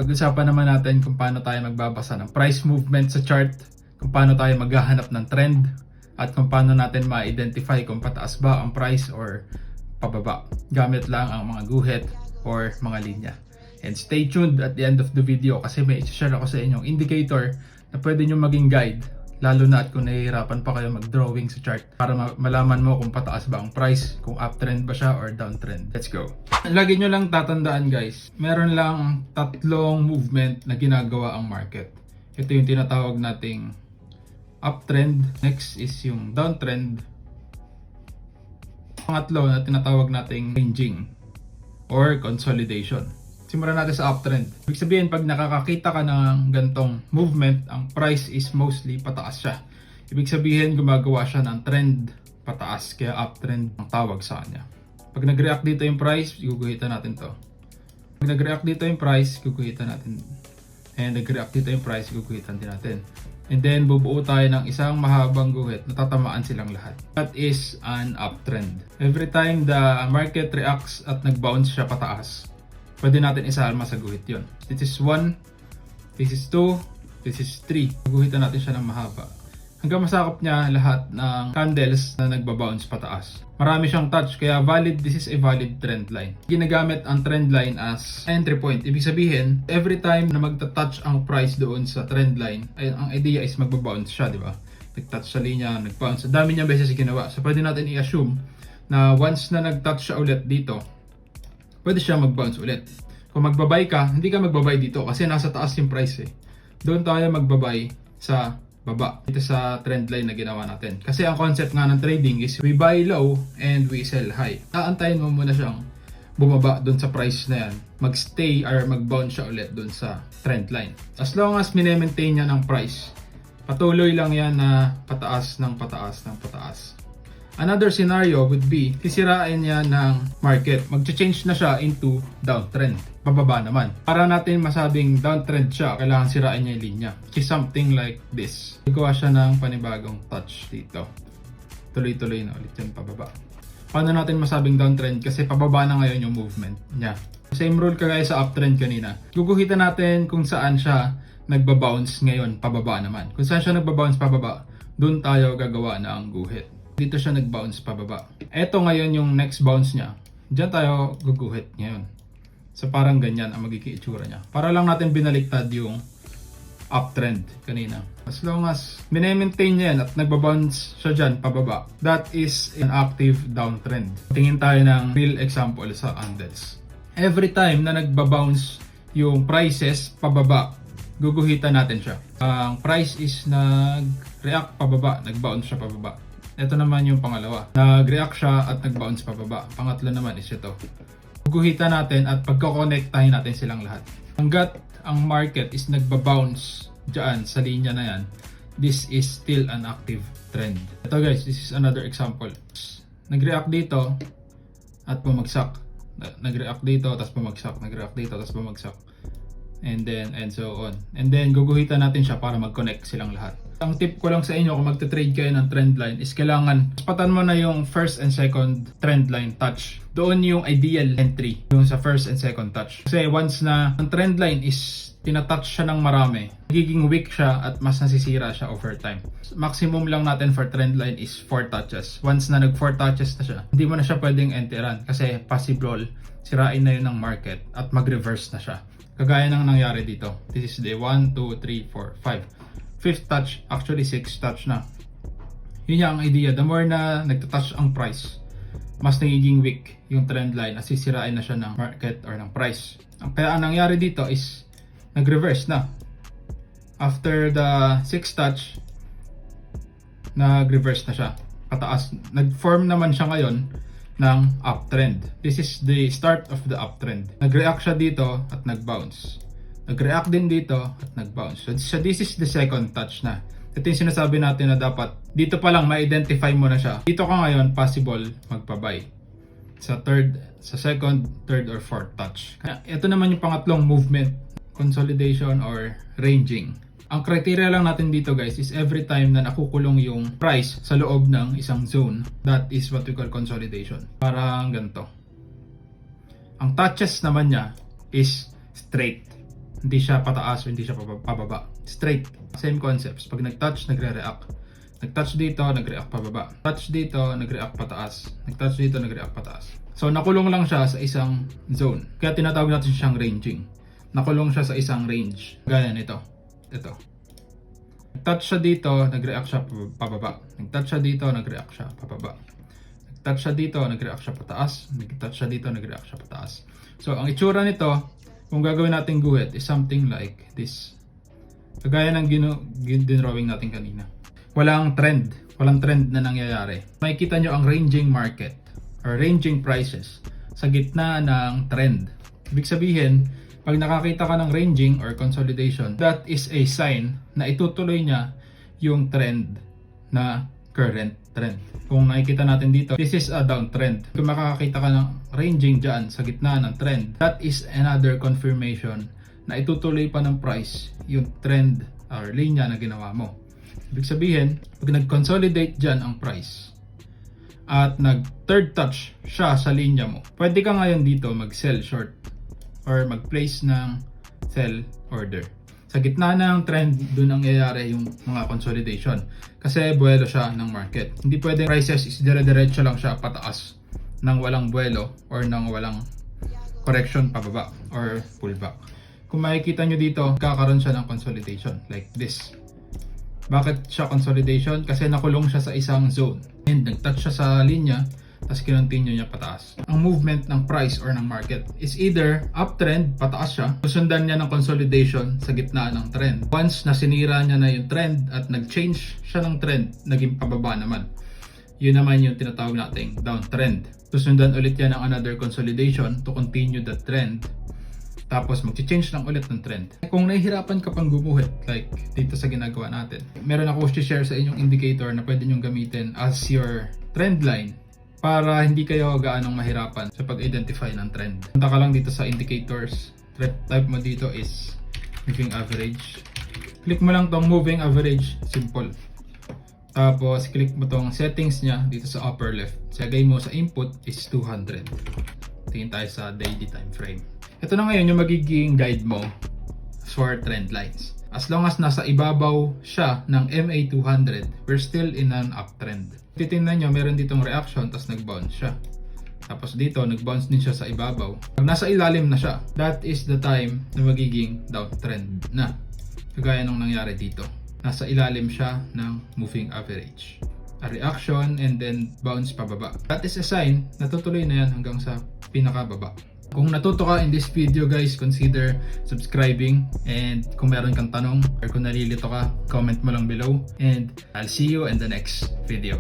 Pag-usapan naman natin kung paano tayo magbabasa ng price movement sa chart, kung paano tayo maghahanap ng trend, at kung paano natin ma-identify kung pataas ba ang price or pababa gamit lang ang mga guhit or mga linya. And stay tuned at the end of the video kasi may i-share ako sa inyong indicator na pwede nyo maging guide, lalo na at kung nahihirapan pa kayo mag-drawing sa chart para malaman mo kung pataas ba ang price, kung uptrend ba siya or downtrend. Let's go! Lagi nyo lang tatandaan guys, meron lang tatlong movement na ginagawa ang market. Ito yung tinatawag nating uptrend, next is yung downtrend, pangatlo na tinatawag nating ranging or consolidation. Simulan natin sa uptrend. Ibig sabihin, pag nakakakita ka ng gantong movement, ang price is mostly pataas siya. Ibig sabihin, gumagawa siya ng trend pataas, kaya uptrend ang tawag sa kanya. Pag nag-react dito yung price, guguhitan natin to. Pag nag-react dito yung price, guguhitan natin. And nag-react dito yung price, guguhitan din natin. And then, bubuo tayo ng isang mahabang guhit na tatamaan silang lahat. That is an uptrend. Every time the market reacts at nag-bounce siya pataas, pwede natin isama sa guhit yun. This is 1, this is 2, this is 3. Guhitan natin siya ng mahaba. Hanggang masakop niya lahat ng candles na nagbabounce pataas. Marami siyang touch, kaya this is a valid trend line. Ginagamit ang trend line as entry point. Ibig sabihin, every time na magta-touch ang price doon sa trend line, ay ang idea is magbabounce siya, di ba? Nag-touch sa linya, nag-bounce. Dami niyang beses ginawa. So pwede natin i-assume na once na nag-touch siya ulit dito, pwede siya mag-bounce ulit. Kung magbabay ka, hindi ka magbabay dito kasi nasa taas yung price eh. Doon tayo magbabay sa baba. Ito sa trend line na ginawa natin. Kasi ang concept nga ng trading is we buy low and we sell high. Aantayin mo muna siyang bumaba doon sa price na yan. Mag-stay or mag-bounce siya ulit doon sa trend line. As long as mine-maintain niya ng price, patuloy lang yan na pataas ng pataas ng pataas. Another scenario would be, sisirain niya ng market. Mag-change na siya into downtrend. Pababa naman. Para natin masabing downtrend siya, kailangan sirain niya yung linya. Which is something like this. Gawa siya ng panibagong touch dito. Tuloy-tuloy na ulit yun pababa. Paano natin masabing downtrend? Kasi pababa na ngayon yung movement niya. Same rule kagaya sa uptrend kanina. Guguhitan natin kung saan siya nagbabounce ngayon, pababa naman. Kung saan siya nagbabounce pababa, dun tayo gagawa na ang guhit. Dito siya nag-bounce pababa. Ito ngayon yung next bounce niya. Diyan tayo guguhit ngayon. So parang ganyan ang magiging itsura niya. Para lang natin binaliktad yung uptrend kanina. As long as mine-maintain niya yan at nagbabounce siya dyan pababa, that is an active downtrend. Tingin tayo ng real example sa candles. Every time na nagbabounce yung prices pababa, guguhitan natin siya. Ang price is nag-react pababa, nag-bounce siya pababa. Ito naman yung pangalawa. Nag-react siya at nag-bounce pababa. Pangatlo naman is ito. Guguhitan natin at pagkoconnectahin natin silang lahat. Hanggat ang market is nagbabounce dyan sa linya na yan, this is still an active trend. Ito guys, this is another example. Nag-react dito at bumagsak. Nag-react dito, tapos bumagsak. Nag-react dito, tapos bumagsak. And so on. And then guguhitan natin siya para mag-connect silang lahat. Ang tip ko lang sa inyo kung magte-trade kayo ng trend line is kailangan patan mo na yung first and second trend line touch. Doon yung ideal entry, yung sa first and second touch. Kasi once na ang trend line is tinatouch siya ng marami, nagiging weak siya at mas nasisira siya over time. Maximum lang natin for trend line is 4 touches. Once na nag 4 touches na siya, hindi mo na siya pwedeng enteran kasi possible sirain na yun ng market at mag-reverse na siya. Kagaya ng nangyari dito. This is the 1, 2, 3, 4, 5. 5th touch, actually 6th touch na. Yun yung idea. The more na nagtatouch ang price, mas nagiging weak yung trend line at sisirain na siya ng market or ng price. Kaya ang nangyari dito is nag-reverse na. After the 6th touch, nag-reverse na siya. Pataas. Nag-form naman siya ngayon ng uptrend. This is the start of the uptrend. Nag-react siya dito at nag-bounce. Nag-react din dito at nag-bounce. So this is the second touch na. Ito yung sinasabi natin na dapat dito pa lang ma-identify mo na siya. Dito ka ngayon possible magpa-buy. Sa second, third, or fourth touch. Ito naman yung pangatlong movement. Consolidation or ranging. Ang criteria lang natin dito guys is every time na nakukulong yung price sa loob ng isang zone, that is what we call consolidation. Parang ganito. Ang touches naman niya is straight. Hindi siya pataas o hindi siya pababa. Straight. Same concepts. Pag nag-touch, nagre-react. Nag-touch dito, nag-react pababa. Touch dito, nag-react pataas. Nag-touch dito, nag-react pataas. So nakulong lang siya sa isang zone. Kaya tinatawag natin siyang ranging. Nakulong siya sa isang range. Gaya nito. Ito. Nag-touch siya dito, nag-react siya pababa. Nag-touch siya dito, nag-react siya pababa. Nag-touch siya dito, nag-react siya pataas. Nag-touch siya dito, nag-react siya pataas. So ang itsura nito, kung gagawin natin guhit, is something like this. Kagaya ng dinrawing natin kanina. Walang trend na nangyayari. Makikita nyo ang ranging market or ranging prices sa gitna ng trend. Ibig sabihin, pag nakakita ka ng ranging or consolidation, that is a sign na itutuloy niya yung trend na current trend. Kung nakikita natin dito, this is a downtrend. Kung makakakita ka ng ranging dyan sa gitna ng trend, that is another confirmation na itutuloy pa ng price yung trend or linya na ginawa mo. Ibig sabihin, pag nag-consolidate dyan ang price at nag-third touch siya sa linya mo, pwede ka ngayon dito mag-sell short or mag-place ng sell order. Sa gitna ng trend, doon ang nangyayari yung mga consolidation. Kasi buwelo siya ng market. Hindi pwede prices is dire-diretso lang siya pataas nang walang buwelo or nang walang correction pababa or pullback. Kung makikita nyo dito, kakaroon siya ng consolidation like this. Bakit siya consolidation? Kasi nakulong siya sa isang zone. And nag-touch siya sa linya, tapos kinontinue niya pataas. Ang movement ng price or ng market is either uptrend, pataas siya, susundan niya ng consolidation sa gitna ng trend. Once na sinira niya na yung trend at nag-change siya ng trend, naging pababa naman. Yun naman yung tinatawag nating downtrend. Susundan ulit yan ng another consolidation to continue the trend. Tapos mag-change lang ulit ng trend. Kung nahihirapan ka pang gumuhit, like dito sa ginagawa natin, meron ako share sa inyong indicator na pwede nyong gamitin as your trend line para hindi kayo gaanong mahirapan sa pag-identify ng trend. Punta ka lang dito sa indicators. Type mo dito is moving average. Click mo lang tong moving average, simple. Tapos click mo tong settings niya dito sa upper left. Sagay mo sa input is 200. Tingin tayo sa daily time frame. Ito na ngayon yung magiging guide mo for trend lines. As long as nasa ibabaw siya ng MA200, we're still in an uptrend. Titingnan nyo, meron ditong reaction, tapos nag-bounce siya. Tapos dito, nag-bounce din siya sa ibabaw. Pag nasa ilalim na siya, that is the time na magiging downtrend na. Kagaya nung nangyari dito. Nasa ilalim siya ng moving average. A reaction and then bounce pababa. That is a sign na tutuloy na yan hanggang sa pinakababa. Kung natuto ka in this video guys, consider subscribing, and kung meron kang tanong or kung nalilito ka, comment mo lang below, and I'll see you in the next video.